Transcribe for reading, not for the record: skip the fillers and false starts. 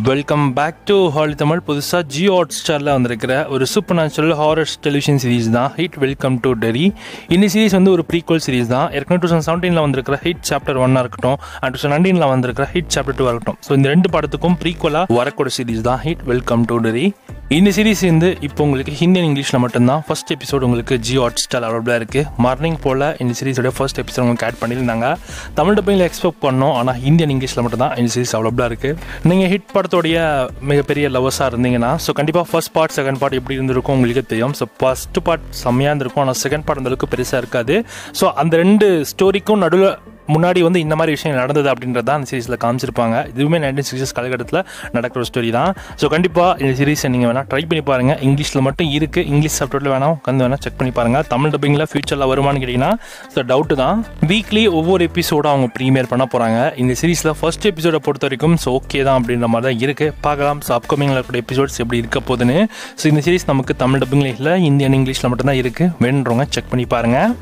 Welcome back to ஹாலி தமிழ். புதுசாக ஜியோ ஹாட்ஸ்டாரில் வந்திருக்கிற ஒரு super natural horror television series தான் ஹிட் வெல்கம் டு டெரி. இந்த சீரிஸ் வந்து ஒரு ப்ரீக்வல் சீரிஸ் தான். ஏற்கனவே 2017 வந்திருக்கிற ஹிட் சாப்டர் 1 இருக்கட்டும், 2019 வந்திருக்கிற ஹிட் சாப்டர் 2 இருக்கட்டும். ஸோ இந்த ரெண்டு படத்துக்கும் ப்ரீக்வலாக வரக்கூடிய சீரிஸ் தான் ஹிட் வெல்கம் டு டெரி. இந்த சீரிஸ் வந்து இப்போ உங்களுக்கு ஹிந்தி அண்ட் இங்கிலீஷில் மட்டும்தான் ஃபர்ஸ்ட் எபிசோட் உங்களுக்கு ஜியோ ஹாட்ஸ்டார் அவைலபிளாக இருக்குது. மார்னிங் போல் இந்த சீரிஸோட ஃபர்ஸ்ட் எபிசோட் உங்களுக்கு ஆட் பண்ணியிருந்தாங்க. தமிழ் டப்பிங்கில் எக்ஸ்பெக்ட் பண்ணோம், ஆனால் ஹிந்தி அண்ட் இங்கிலீஷில் மட்டும்தான் இந்த சீரிஸ் அவைலபிளாக இருக்குது. நீங்கள் ஹிட் படத்தோடைய மிகப்பெரிய லவர்ஸாக இருந்தீங்கன்னா ஸோ கண்டிப்பாக ஃபர்ஸ்ட் பார்ட் செகண்ட் பார்ட் எப்படி இருந்திருக்கும் உங்களுக்கு தெரியும். ஸோ ஃபர்ஸ்ட் பார்ட் செம்மையாக இருந்திருக்கும், ஆனால் செகண்ட் பார்ட் அந்தளவுக்கு பெருசாக இருக்காது. ஸோ அந்த ரெண்டு ஸ்டோரிக்கும் நடுவில் முன்னாடி வந்து இந்த மாதிரி விஷயம் நடந்தது அப்படின்றது தான் அந்த சீரிஸில் காமிச்சிருப்பாங்க. இதுவுமே 1960s காலகட்டத்தில் நடக்கிற ஒரு ஸ்டோரி தான். ஸோ கண்டிப்பாக இந்த சீரிஸை நீங்கள் வேணால் ட்ரை பண்ணி பாருங்கள். இங்கிலீஷில் மட்டும் இருக்குது, இங்கிலீஷ் சப்டைட்டில் வேணால் உட்காந்து வேணால் செக் பண்ணி பாருங்கள். தமிழ் டப்பிங்கில் ஃபியூச்சரில் வருமானு கேட்டிங்கன்னா ஸோ டவுட்டு தான். வீக்லி ஒவ்வொரு எபிசோடும் அவங்க ப்ரீமியர் பண்ண போகிறாங்க. இந்த சீரிஸில் ஃபர்ஸ்ட் எபிசோடை பொறுத்த வரைக்கும் ஸோ ஓகே தான் அப்படின்ற மாதிரி தான் இருக்குது. பார்க்கலாம் ஸோ அப்கமிங்கில் இருக்கிற எபிசோட்ஸ் எப்படி இருக்க போகுதுன்னு. ஸோ இந்த சீரிஸ் நமக்கு தமிழ் டப்பிங்கில் இல்லை, ஹிந்தி அண்ட் இங்கிலீஷில் மட்டும்தான் இருக்குது. வேணுன்றவங்க செக் பண்ணி பாருங்கள்.